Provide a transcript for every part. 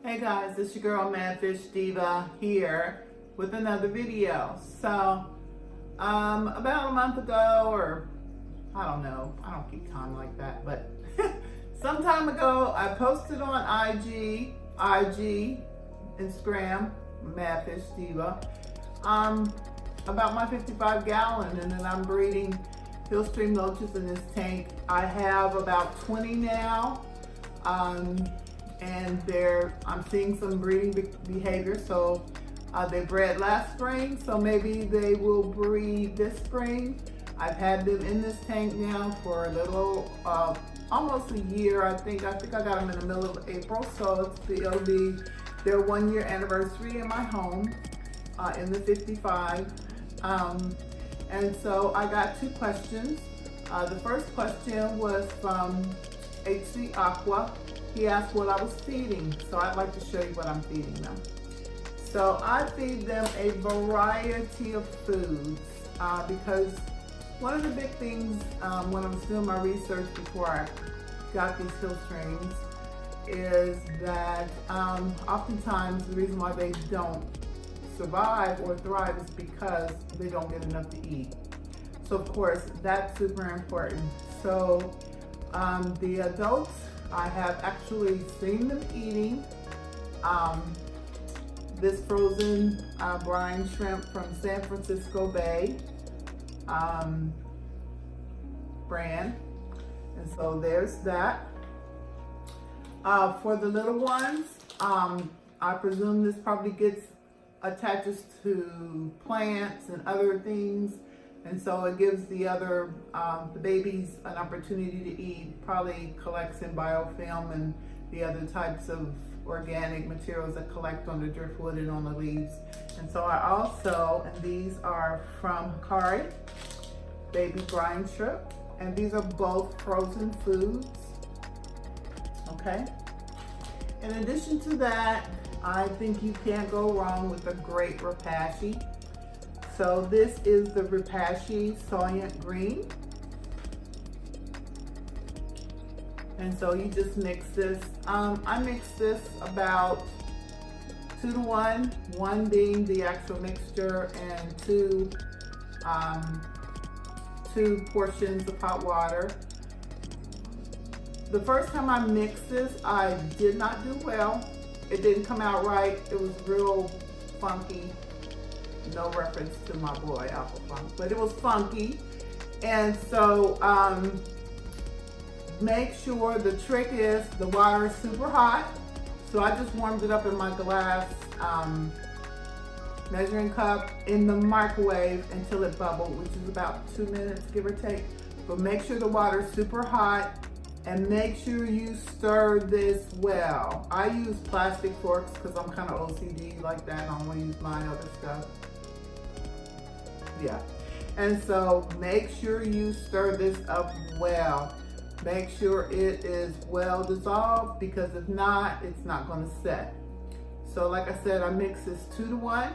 Hey guys, it's your girl Madfish Diva here with another video. So, about a month ago, or I don't know, I don't keep time like that, but some time ago I posted on IG, Instagram, Madfish Diva, about my 55 gallon, and then I'm breeding Hillstream Loaches in this tank. I have about 20 now. And I'm seeing some breeding behavior. So they bred last spring, so maybe they will breed this spring. I've had them in this tank now for a little, almost a year. I think I got them in the middle of April, so it'll be their 1 year anniversary in my home in the 55. And so I got two questions. The first question was from HC Aqua. He asked what I was feeding, so I'd like to show you what I'm feeding them. So I feed them a variety of foods because one of the big things when I was doing my research before I got these Hillstreams is that oftentimes the reason why they don't survive or thrive is because they don't get enough to eat. So of course that's super important. So the adults, I have actually seen them eating this frozen brine shrimp from San Francisco Bay brand. And so there's that. For the little ones, I presume this probably attaches to plants and other things. And so it gives the other, the babies an opportunity to eat, probably collects in biofilm and the other types of organic materials that collect on the driftwood and on the leaves. And so I also, and these are from Hikari, baby brine shrimp, and these are both frozen foods, okay? In addition to that, I think you can't go wrong with a great rapashi. So this is the rapashi Soylent Green. And so you just mix this. I mix this about 2 to 1, 1 being the actual mixture and 2 portions of hot water. The first time I mixed this, I did not do well. It didn't come out right. It was real funky. No reference to my boy Apple Funk, but it was funky. And so make sure the trick is the water is super hot. So I just warmed it up in my glass measuring cup in the microwave until it bubbled, which is about 2 minutes, give or take. But make sure the water is super hot and make sure you stir this well. I use plastic forks because I'm kind of OCD like that. I don't want to use my other stuff. Yeah, and so make sure you stir this up well. Make sure it is well dissolved because if not, it's not going to set. So like I said, I mix this 2 to 1,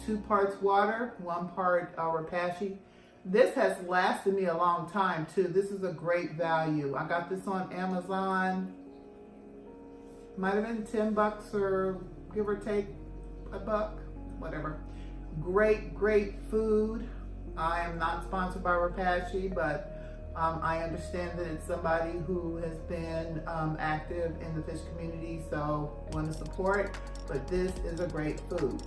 2 parts water, 1 part rapashi. This has lasted me a long time too. This is a great value. I got this on Amazon. Might have been $10 or give or take $1, whatever. Great food. I am not sponsored by rapashi, but I understand that it's somebody who has been active in the fish community, so want to support, but this is a great food.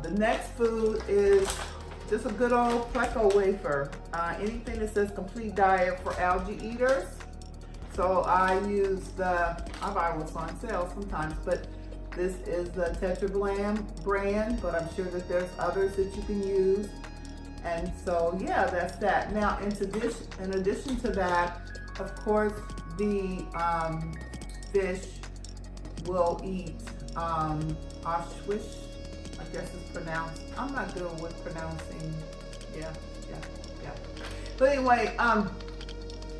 The next food is just a good old Pleco wafer. Anything that says complete diet for algae eaters. So I use I buy what's on sale sometimes, but this is the Tetra brand, but I'm sure that there's others that you can use. And so, yeah, that's that. Now, in addition to that, of course, the fish will eat oshwish, I guess it's pronounced. I'm not good with pronouncing. Yeah. But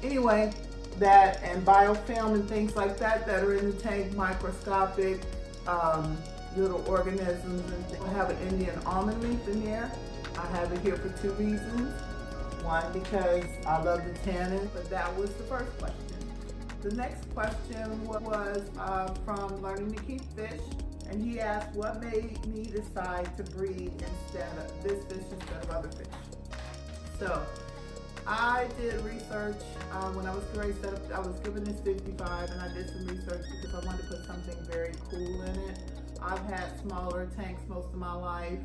anyway, that and biofilm and things like that are in the tank, microscopic little organisms and things. I have an Indian almond leaf in there. I have it here for 2 reasons. One, because I love the tannin, but that was the first question. The next question was from Learning to Keep Fish, and he asked, what made me decide to breed instead of this fish instead of other fish? So I did research when I was ready to set up. I was given this 55, and I did some research because I wanted to put something very cool in it. I've had smaller tanks most of my life.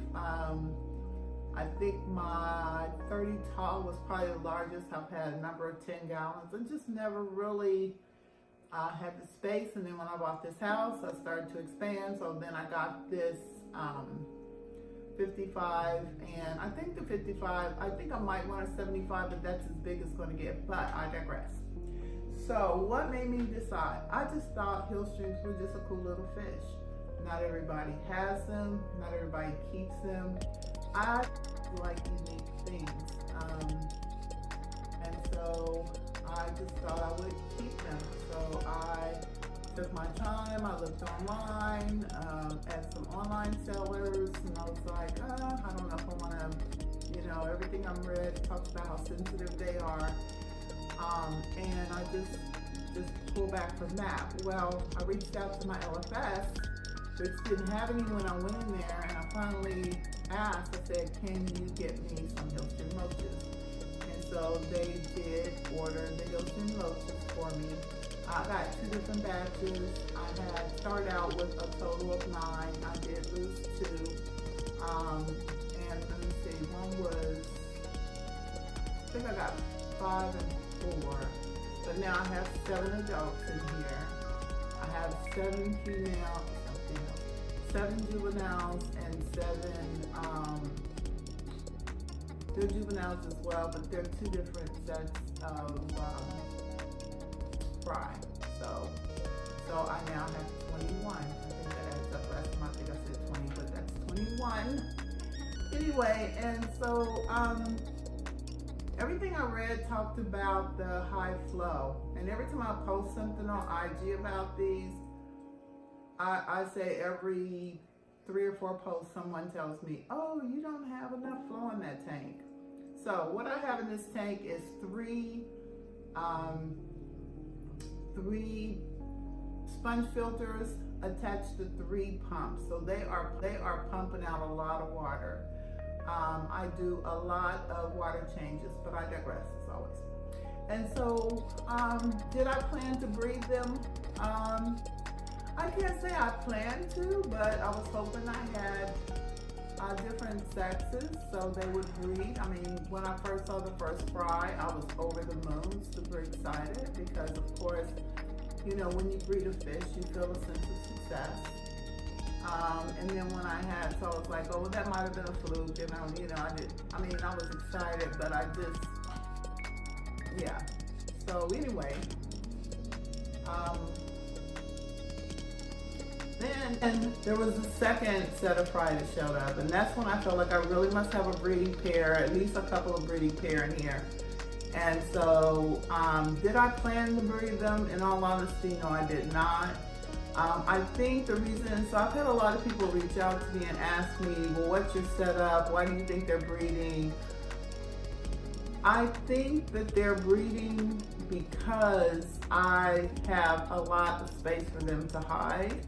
I think my 30 tall was probably the largest. I've had a number of 10 gallons and just never really had the space. And then when I bought this house, I started to expand. So then I got this 55, and I think the 55, I think I might want a 75, but that's as big as it's going to get, but I digress. So what made me decide? I just thought Hillstreams were just a cool little fish. Not everybody has them, not everybody keeps them. I like unique things, and so I just thought I would keep them. So I took my time, I looked online at some online sellers, and I was like, I don't know if I want to, you know, everything I'm read talks about how sensitive they are, and I just pulled back from that. Well, I reached out to my LFS, which didn't have any when I went in there, and I finally asked, I said, can you get me some Hillstream Loaches? And so they did order the Hillstream Loaches for me. I got 2 different batches. I had started out with a total of 9. I did lose 2. And let me see, one was, I think I got 5 and 4. But now I have 7 adults in here. I have 7 females, 7 juveniles, and 7, they're juveniles as well, but they're 2 different sets of fry. So I now have 21. I think that adds up. Last time I think I said 20, but that's 21. Anyway, and so everything I read talked about the high flow, and every time I post something on IG about these, I say every 3 or 4 posts someone tells me, oh, you don't have enough flow in that tank. So what I have in this tank is 3 sponge filters attached to 3 pumps. So they are pumping out a lot of water. I do a lot of water changes, but I digress as always. And so did I plan to breed them? I can't say I planned to, but I was hoping I had different sexes so they would breed. I mean, when I first saw the first fry, I was over the moon, super excited, because of course, you know, when you breed a fish, you feel a sense of success. And then when I had, so I was like, oh, well, that might have been a fluke, and I was excited, but I just, yeah. So anyway, then there was a second set of fry that showed up, and that's when I felt like I really must have a breeding pair, at least a couple of breeding pair in here. And so, did I plan to breed them? In all honesty, no, I did not. I think the reason, so I've had a lot of people reach out to me and ask me, well, what's your setup? Why do you think they're breeding? I think that they're breeding because I have a lot of space for them to hide.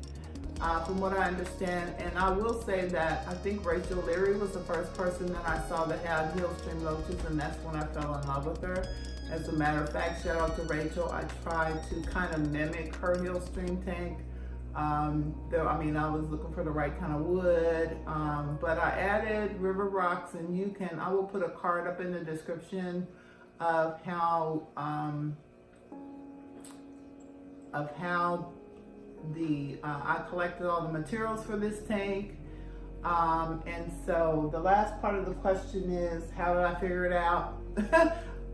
From what I understand, and I will say that I think Rachel Leary was the first person that I saw that had Hillstream Loaches, and that's when I fell in love with her. As a matter of fact, shout out to Rachel. I tried to kind of mimic her Hillstream tank. I was looking for the right kind of wood, but I added river rocks, and I will put a card up in the description of how I collected all the materials for this tank. And so the last part of the question is, how did I figure it out?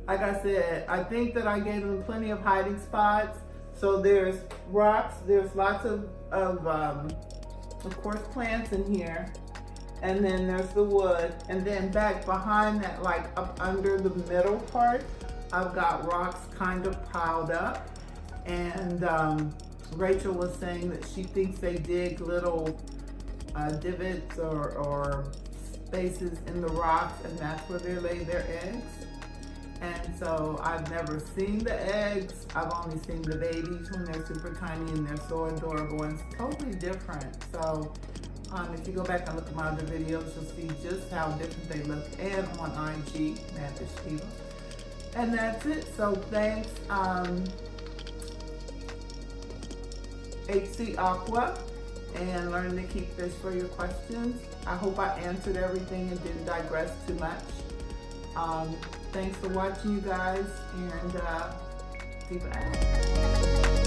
Like I said, I think that I gave them plenty of hiding spots. So there's rocks, there's lots of course, plants in here. And then there's the wood. And then back behind that, like up under the middle part, I've got rocks kind of piled up. And Rachel was saying that she thinks they dig little divots or spaces in the rocks, and that's where they lay their eggs. And so I've never seen the eggs. I've only seen the babies when they're super tiny and they're so adorable and it's totally different. So if you go back and look at my other videos, you'll see just how different they look, and on IG, Mantis Shiva. And that's it. So thanks, HC Aqua and Learning to Keep Fish, for your questions. I hope I answered everything and didn't digress too much. Thanks for watching, you guys, and keep it out.